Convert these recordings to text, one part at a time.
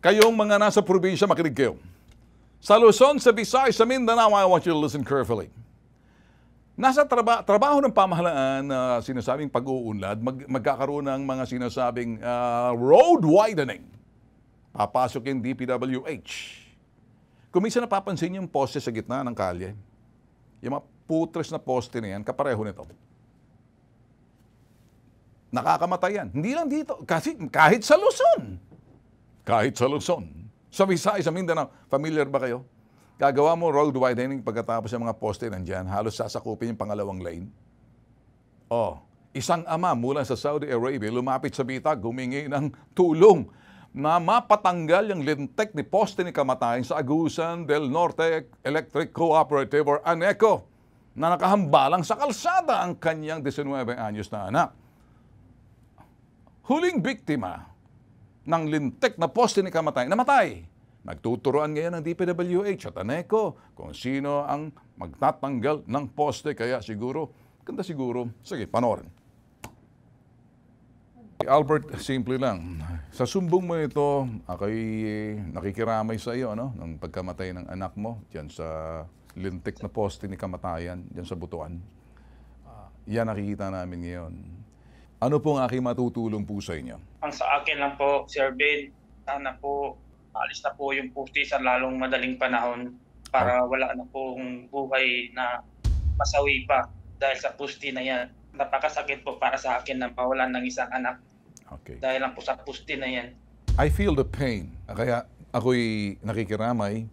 Kayong mga nasa probinsya, makinig kayo. Sa Luzon, sa Visayas, sa Mindanao, I want you to listen carefully. Nasa trabaho ng pamahalaan na sinasabing pag-uunlad, magkakaroon ng mga sinasabing road widening. Papasok yung DPWH. Kung minsan napapansin yung poste sa gitna ng kalye, yung mga putres na poste na yan, kapareho nito. Nakakamatay yan. Hindi lang dito. Kasi kahit sa Luzon. Kahit sa Luzon. Sa Visayas, sa Mindanao, familiar ba kayo? Gagawa mo road widening pagkatapos ng mga poste nandyan, halos sasakupin yung pangalawang lane. Isang ama mula sa Saudi Arabia lumapit sa bitag, humingi ng tulong na mapatanggal yung lintek ni poste ni kamatayan sa Agusan del Norte Electric Cooperative or ANECO na nakahambalang sa kalsada ang kanyang 19 anyos na anak. Huling biktima ng lintek na poste ni kamatayan, namatay. Nagtuturoan ngayon ng DPWH at ANECO kung sino ang magtatanggal ng poste. Kaya siguro, ganda siguro. Sige, panoorin. Albert, simple lang. Sa sumbong mo ito, ako'y nakikiramay sa iyo, no? Ng pagkamatay ng anak mo, dyan sa lintik na poste ni kamatayan, dyan sa Butuan. Yan nakikita namin ngayon. Ano pong aking matutulong po sa inyo? Ang sa akin lang po, Sir Ben, sana po alis na po yung poste sa lalong madaling panahon para wala na pong buhay na masawi pa dahil sa poste na yan. Napakasakit po para sa akin na mawalan ng isang anak. Okay. Dahil lang po sa poste na yan. I feel the pain. Kaya ako'y nakikiramay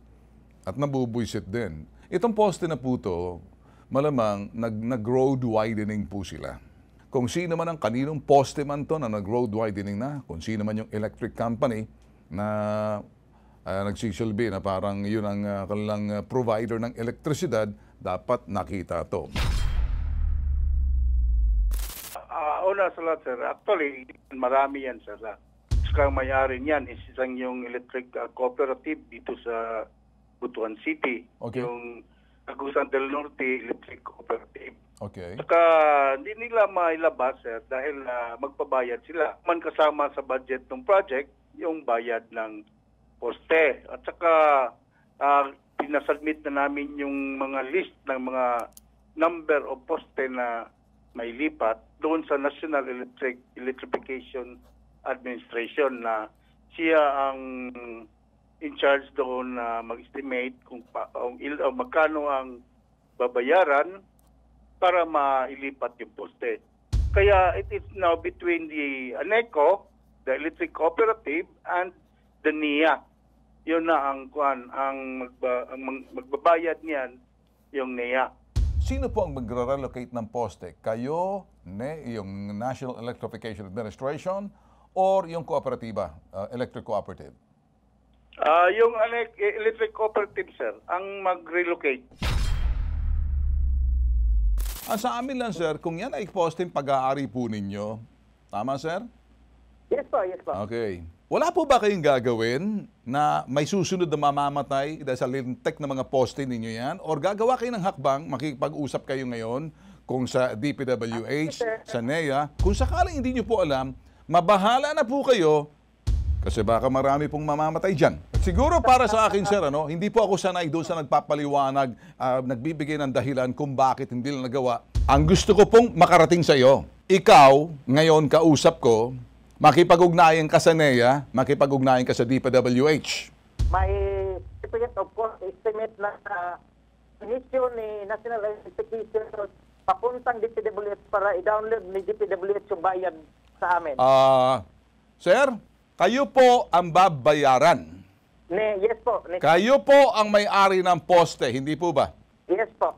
at nabubwisit din. Itong poste na po to, malamang nag-road widening po sila. Kung sino man ang kaninong poste man to na nag-road widening na, kung sino man yung electric company na nagsisilbi na parang yun ang kanilang provider ng elektrisidad, dapat nakita to. Una sa lahat, sir. Actually, marami yan, sir. Kang may-ari niyan is isang yung electric cooperative dito sa Butuan City. Okay. Yung Agusan del Norte Electric Cooperative. Okay. Saka hindi nila mailabas, sir, dahil magpabayad sila. Man kasama sa budget ng project, yung bayad ng poste. At saka pinasubmit na namin yung mga list ng mga number of poste na may lipat doon sa National Electrification Administration na siya ang in charge doon na mag-estimate kung magkano ang babayaran para mailipat yung poste. Kaya it is now between the ANECO, the Electric Cooperative, and the NIA. Yun na ang magbabayad niyan, yung NIA. Sino po ang magre-relocate ng poste? Kayo, yung National Electrification Administration, or yung kooperatiba, Electric Cooperative? Yung Electric Cooperative, sir, ang mag-relocate. Sa amin lang, sir, kung yan ay poste pag-aari po ninyo, tama, sir? Yes po, yes po. Okay. Wala po ba kayong gagawin na may susunod na mamamatay dahil sa lintek na mga poste ninyo yan? Or gagawa kayo ng hakbang, makikipag-usap kayo ngayon kung sa DPWH, sa NEA. Kung sakaling hindi nyo po alam, mabahala na po kayo kasi baka marami pong mamamatay dyan. Siguro para sa akin, sir, hindi po ako sanay doon sa nagpapaliwanag, nagbibigay ng dahilan kung bakit hindi lang nagawa. Ang gusto ko pong makarating sa iyo, ikaw, ngayon kausap ko, makipag-ugnayan ka sa NEA, makipag-ugnayan ka sa DPWH. May certificate of course estimate na inisyo ni National Electrification papuntang DPWH para i-download ni DPWH yung bayad sa amin. Sir, kayo po ang babayaran. Yes po. Kayo po ang may-ari ng poste, hindi po ba? Yes po.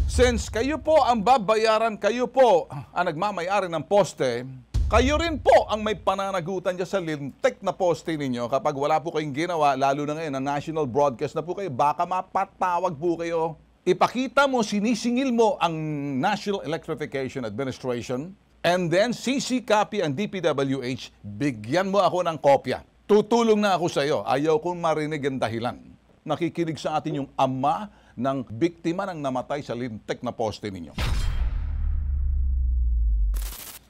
Since kayo po ang babayaran, kayo po ang nagmamay-ari ng poste, kayo rin po ang may pananagutan dyan sa lintek na poste ninyo kapag wala po kayong ginawa, lalo na ngayon na national broadcast na po kayo, baka mapatawag po kayo. Ipakita mo, sinisingil mo ang National Electrification Administration and then CC copy ang DPWH, bigyan mo ako ng kopya. Tutulong na ako sa iyo. Ayaw kong marinig ang dahilan. Nakikinig sa atin yung ama ng biktima ng namatay sa lintek na poste ninyo.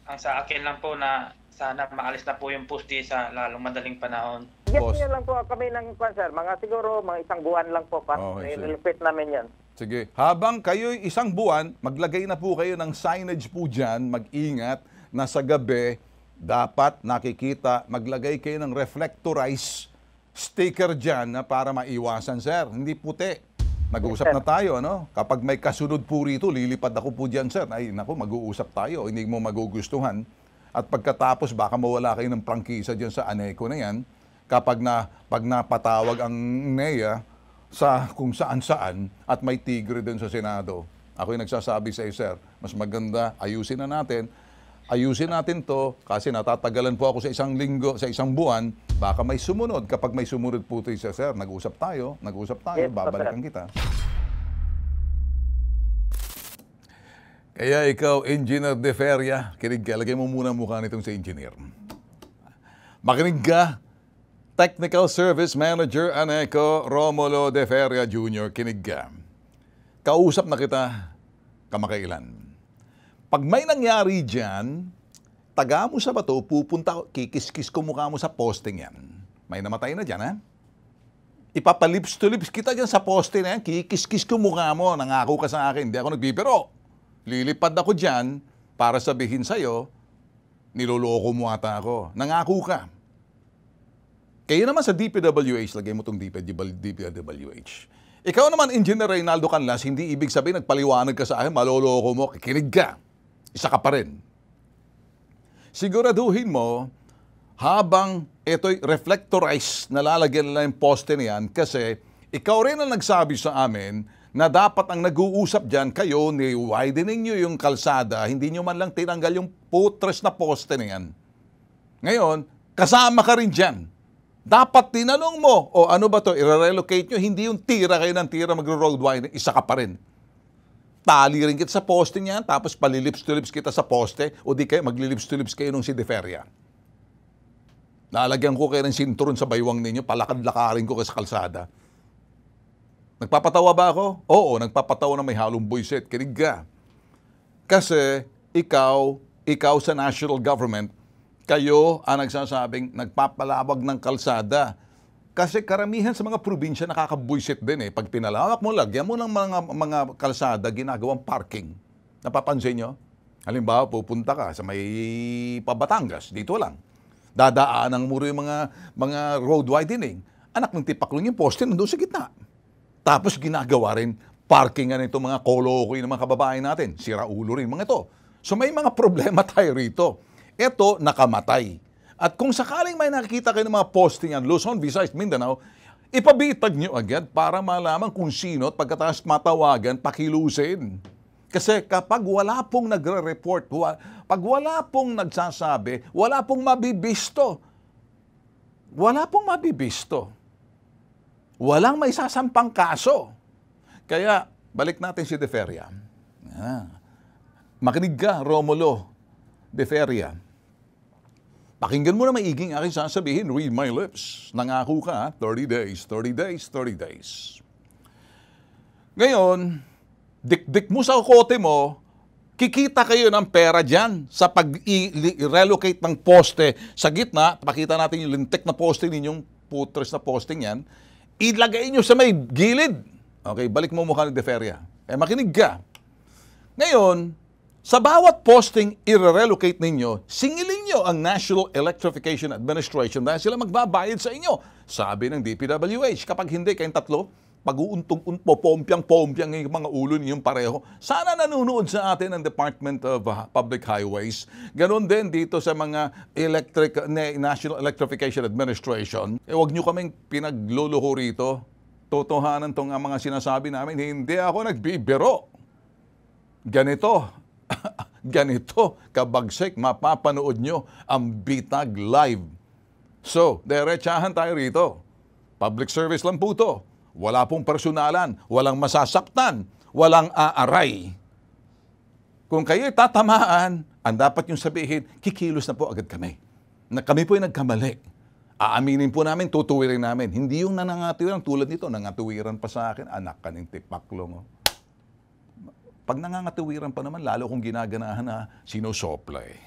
Ang sa akin lang po na sana maalis na po yung poste sa lalong madaling panahon. boss. Yan lang po kami ng sir. Mga siguro, mga isang buwan lang po. Okay, sir. I-repeat namin yan. Sige. Habang kayo'y isang buwan, maglagay na po kayo ng signage po dyan, mag-ingat na sa gabi, dapat nakikita, maglagay kayo ng reflectorized sticker dyan na para maiwasan, sir. Hindi puti. Nag-uusap na tayo, ano? Kapag may kasunod po rito, lilipad ako po dyan, sir. Ay, naku, mag-uusap tayo. Hindi mo magugustuhan. At pagkatapos, baka mawala kayo ng prangkisa dyan sa Aneco na yan. Pag napatawag ang NEA sa kung saan-saan at may tigre din sa Senado. Ako'y nagsasabi sa iyo, sir, mas maganda, ayusin na natin. Ayusin natin to kasi natatagalan po ako sa isang linggo, sa isang buwan. Baka may sumunod. Kapag may sumunod po ito, sir, nag-usap tayo, Yes, babalikan kita. Kaya ikaw, Engineer De Feria, kinig ka, lagay mo muna ang mukha nitong sa engineer. Makinig ka, Technical Service Manager Aneco Romulo De Feria Jr., kinig ka. Kausap na kita kamakailan. Pag may nangyari dyan, taga mo sa bato, pupunta, kikis-kis ko mukha mo sa posting yan. May namatay na dyan, ha? Ipapalips to lips kita dyan sa poste na yan, kikis-kis ko mukha mo, nangako ka sa akin, hindi ako nagbibiro. Lilipad ako dyan para sabihin sa'yo, niloloko mo ata ako. Nangako ka. Kayo naman sa DPWH, lagay mo itong DPWH. Ikaw naman, Engineer Reynaldo Canlas, hindi ibig sabihin nagpaliwanag ka sa akin, maloloko mo, kikinig ka. Isa ka pa rin. Siguraduhin mo, habang ito'y reflectorized, nalalagyan nila yung poste na yan, kasi ikaw rin ang nagsabi sa amin na dapat ang nag-uusap dyan, kayo, ni-widening nyo yung kalsada, hindi nyo man lang tinanggal yung putres na poste na yan. Ngayon, kasama ka rin dyan. Dapat tinanong mo, o ano ba to, i-relocate nyo, hindi yung tira kayo ng tira, magro-road widening, isa ka pa rin. Tali rin kita sa poste niyan, tapos palilips to lips kita sa poste, o di kayo maglilips to lips kayo nung si De Feria. Lalagyan ko kayo ng sinturon sa baywang ninyo, palakad-lakarin ko kayo sa kalsada. Nagpapatawa ba ako? Oo, nagpapatawa na may halong buisit. Kinig ka. Kasi ikaw sa national government, kayo ang nagsasabing nagpapalawag ng kalsada. Kasi karamihan sa mga probinsya nakakabuisit din eh. Pag pinalawak mo, lagyan mo ng mga kalsada, ginagawang parking. Napapansin nyo? Halimbawa, pupunta ka sa may Batangas, dito lang. Dadaanan mo rin yung mga road widening. Anak ng tipaklong yung poste nandun sa gitna. Tapos ginagawa rin parkingan itong mga kolokoy ng mga kababayan natin. Sira ulo rin mga ito. So may mga problema tayo rito. Ito, nakamatay. At kung sakaling may nakikita kayo ng mga posting yan, Luzon, Visayas, Mindanao, ipabitag nyo agad para malaman kung sino at pagkatapos matawagan, pakilusin. Kasi kapag wala pong nagre-report, pag wala pong nagsasabi, wala pong mabibisto. Wala pong mabibisto. Walang may sasampang kaso. Kaya, balik natin si De Feria. Makinig ka, Romulo De Feria. Pakinggan mo na maiging aking sasabihin, read my lips. Nangako ka, 30 days, 30 days, 30 days. Ngayon, dik-dik mo sa kote mo, kikita kayo ng pera dyan sa pag-relocate ng poste sa gitna. Pakita natin yung lintik na poste ninyong putres na posting yan. Ilagay nyo sa may gilid. Okay, balik mo mukha ni De Feria. Makinig ka. Ngayon, sa bawat posting i-relocate ninyo, singilin nyo ang National Electrification Administration dahil sila magbabayad sa inyo. Sabi ng DPWH, kapag hindi kayong tatlo, pag-uuntog-pompyang-pompyang yung mga ulo ninyong pareho. Sana nanonood sa atin ang Department of Public Highways. Ganon din dito sa mga National Electrification Administration. Huwag nyo kaming pinagluluho rito. Totohanan tong mga sinasabi namin, hindi ako nagbibiro. Ganito kabagsik, mapapanood nyo ang Bitag Live. So, diretsahan tayo rito. Public service lang po to. Wala pong personalan, walang masasaktan, walang aaray. Kung kayo'y tatamaan, ang dapat yung sabihin, kikilos na po agad kami. Na kami po'y nagkamali. Aaminin po namin, tutuwirin namin. Hindi yung nanangatuwiran tulad nito, nangatuwiran pa sa akin, anak ka ng tipaklong. Pag nangangatuwiran pa naman, lalo kong ginaganahan na sinosopla eh.